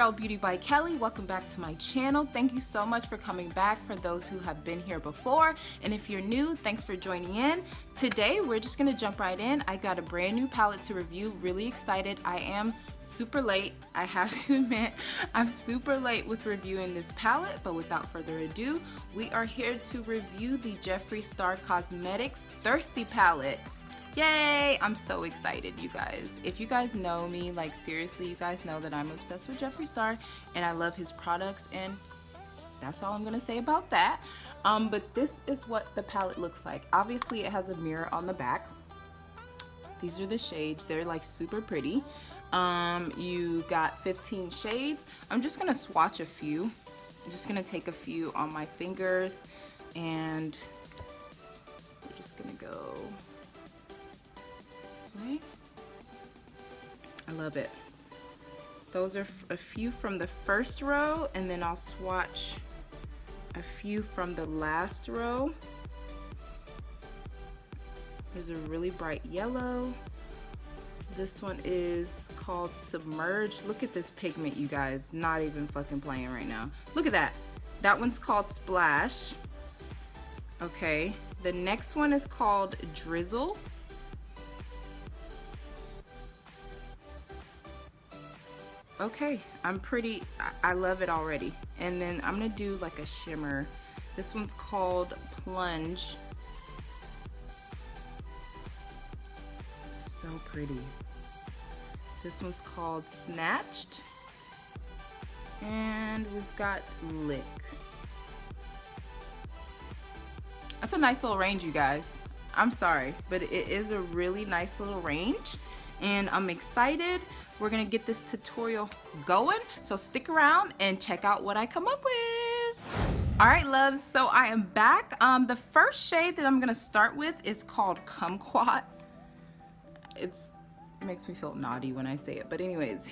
girl Beauty by Kelly. Welcome back to my channel. Thank you so much for coming back for those who have been here before. And if you're new, thanks for joining in. Today, we're just gonna jump right in. I got a brand new palette to review. Really excited. I am super late. I have to admit, I'm super late with reviewing this palette, but without further ado, we are here to review the Jeffree Star Cosmetics Thirsty palette. Yay! I'm so excited, you guys. If you guys know me, like seriously, you guys know that I'm obsessed with Jeffree Star and I love his products, and that's all I'm gonna say about that. But this is what the palette looks like. Obviously, it has a mirror on the back. These are the shades. They're like super pretty. You got 15 shades. I'm just gonna swatch a few. I'm just gonna take a few on my fingers and we're just gonna go. I love it. Those are a few from the first row, and then I'll swatch a few from the last row. There's a really bright yellow. This one is called Submerged. Look at this pigment, you guys. Not even fucking playing right now. Look at that. That one's called Splash. Okay. The next one is called Drizzle. Okay, I love it already. And then I'm gonna do like a shimmer. This one's called Plunge. So pretty. This one's called Snatched. And we've got Lick. That's a nice little range, you guys. I'm sorry, but it is a really nice little range. And I'm excited. We're gonna get this tutorial going, so stick around and check out what I come up with. All right, loves, so I am back. The first shade that I'm gonna start with is called Kumquat. It makes me feel naughty when I say it, but anyways,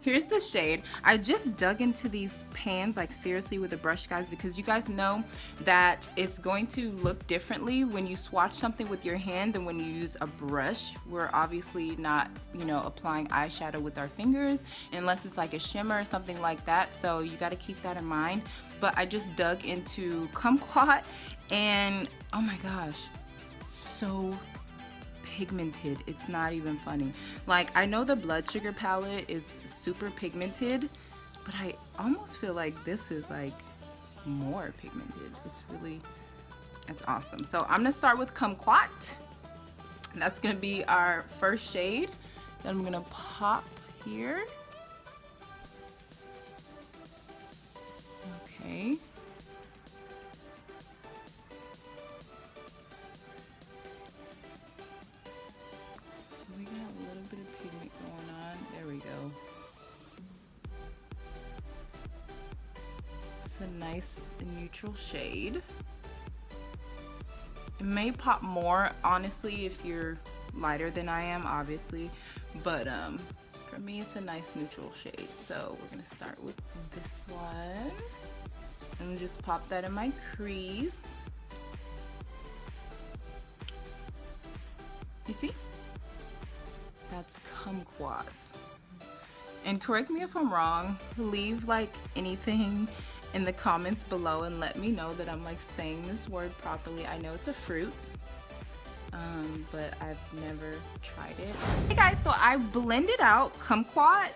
here's the shade. I just dug into these pans, like seriously, with a brush, guys, because you guys know that it's going to look differently when you swatch something with your hand than when you use a brush. We're obviously not, you know, applying eyeshadow with our fingers unless it's like a shimmer or something like that, so you got to keep that in mind. But I just dug into Kumquat, and oh my gosh, so pigmented. It's not even funny. Like, I know the Blood Sugar palette is super pigmented, but I almost feel like this is like more pigmented. It's awesome. So I'm gonna start with Kumquat. That's gonna be our first shade that I'm gonna pop here. Okay. We got a little bit of pigment going on. There we go. It's a nice neutral shade. It may pop more, honestly, if you're lighter than I am, obviously. But for me, it's a nice neutral shade. So we're gonna start with this one. And just pop that in my crease. You see? That's Kumquat. And correct me if I'm wrong, leave like anything in the comments below and let me know that I'm like saying this word properly. I know it's a fruit, but I've never tried it. Hey guys, so I blended out Kumquat.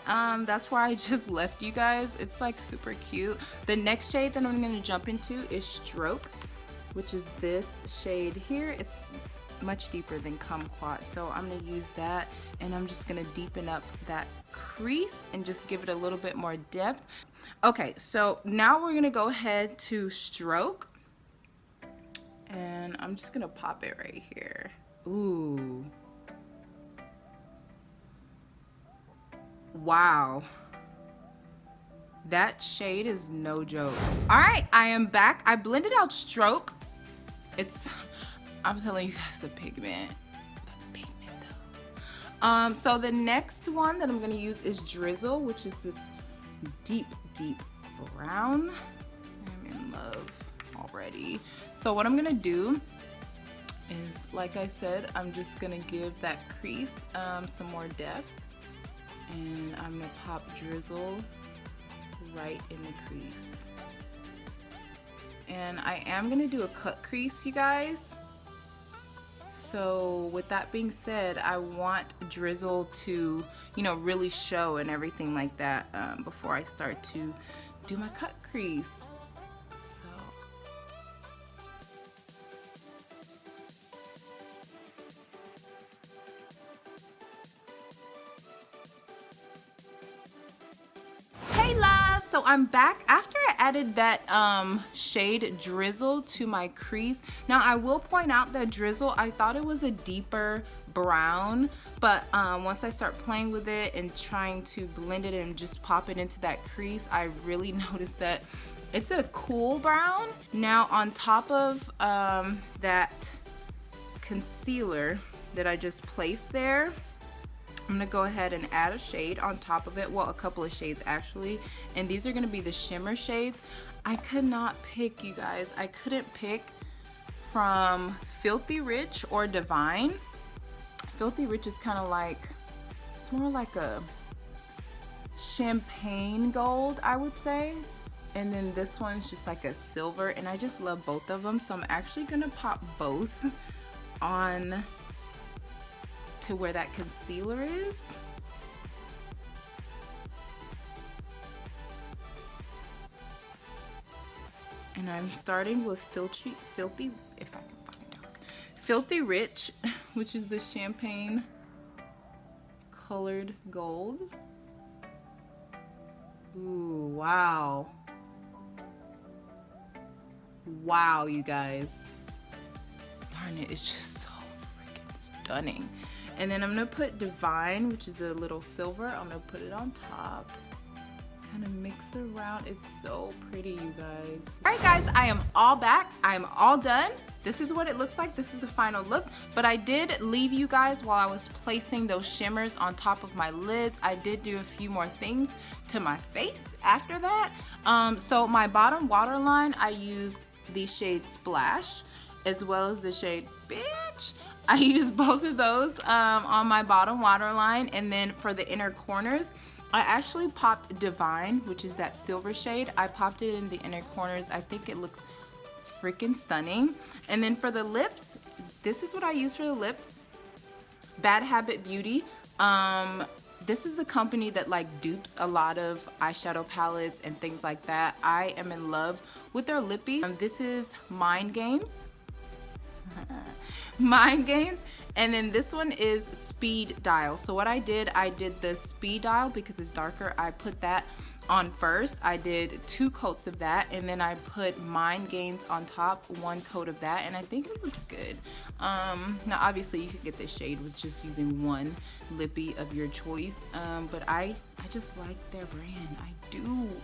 That's where I just left you guys. It's like super cute. The next shade that I'm gonna jump into is Stroke, which is this shade here. It's much deeper than Kumquat, so I'm gonna use that, and I'm just gonna deepen up that crease and just give it a little bit more depth. Okay, so now we're gonna go ahead to Stroke, and I'm just gonna pop it right here. Ooh, wow, that shade is no joke. All right, I am back. I blended out Stroke. I'm telling you guys, the pigment though. So the next one that I'm gonna use is Drizzle, which is this deep brown. I'm in love already. So what I'm gonna do is, like I said, I'm just gonna give that crease some more depth, and I'm gonna pop Drizzle right in the crease. And I am gonna do a cut crease, you guys. So with that being said, I want drizzle to, you know, really show and everything like that before I start to do my cut crease. So I'm back after I added that shade Drizzle to my crease. Now I will point out that Drizzle, I thought it was a deeper brown, but once I start playing with it and trying to blend it and just pop it into that crease, I really noticed that it's a cool brown. Now on top of that concealer that I just placed there, I'm gonna go ahead and add a shade on top of it. Well, a couple of shades actually. And these are gonna be the shimmer shades. I could not pick, you guys. I couldn't pick from Filthy Rich or Divine. Filthy Rich is kind of like, it's more like a champagne gold, I would say. And then this one's just like a silver, and I just love both of them. So I'm actually gonna pop both on to where that concealer is. And I'm starting with Filthy, if I can fucking talk, Filthy Rich, which is the champagne colored gold. Ooh, wow. Wow, you guys. Darn it, it's just so freaking stunning. And then I'm gonna put Divine, which is the little silver. I'm gonna put it on top. Kind of mix it around. It's so pretty, you guys. All right, guys, I am all back. I am all done. This is what it looks like. This is the final look. But I did leave you guys while I was placing those shimmers on top of my lids. I did do a few more things to my face after that. So my bottom waterline, I used the shade Splash as well as the shade Bitch. I used both of those on my bottom waterline, and then for the inner corners, I actually popped Divine, which is that silver shade. I popped it in the inner corners. I think it looks freaking stunning. And then for the lips, this is what I use for the lip. Bad Habit Beauty. This is the company that like dupes a lot of eyeshadow palettes and things like that. I am in love with their lippy. This is Mind Games. Mind Games. And then this one is Speed Dial. So what I did the Speed Dial because it's darker. I put that on first. I did 2 coats of that, and then I put Mind Games on top, 1 coat of that, and I think it looks good. Now obviously you could get this shade with just using 1 lippy of your choice, but I just like their brand.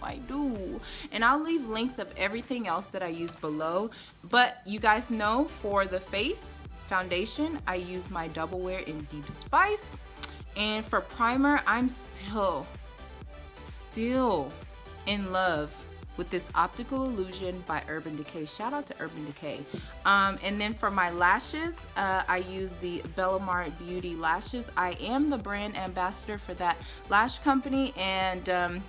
I do. And I'll leave links of everything else that I use below. But you guys know, for the face foundation, I use my Doublewear in Deep Spice. And for primer, I'm still in love with this Optical Illusion by Urban Decay. Shout out to Urban Decay. And then for my lashes, I use the Bellamar Beauty lashes. I am the brand ambassador for that lash company, and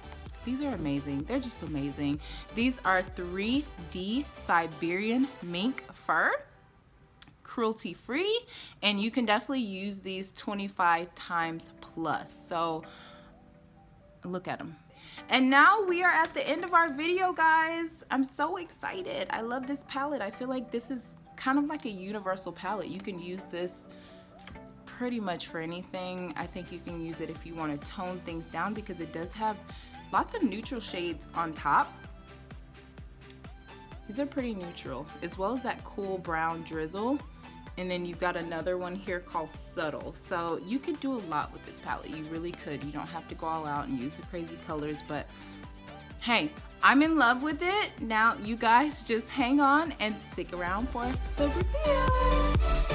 these are amazing. They're just amazing. These are 3D Siberian mink fur, cruelty free, and you can definitely use these 25 times plus. So look at them. And now we are at the end of our video, guys. I'm so excited. I love this palette. I feel like this is kind of like a universal palette. You can use this pretty much for anything. I think you can use it if you want to tone things down, because it does have lots of neutral shades on top. These are pretty neutral, as well as that cool brown drizzle. And then you've got another one here called Subtle. So you could do a lot with this palette. You really could. You don't have to go all out and use the crazy colors, but hey, I'm in love with it. Now you guys just hang on and stick around for the review.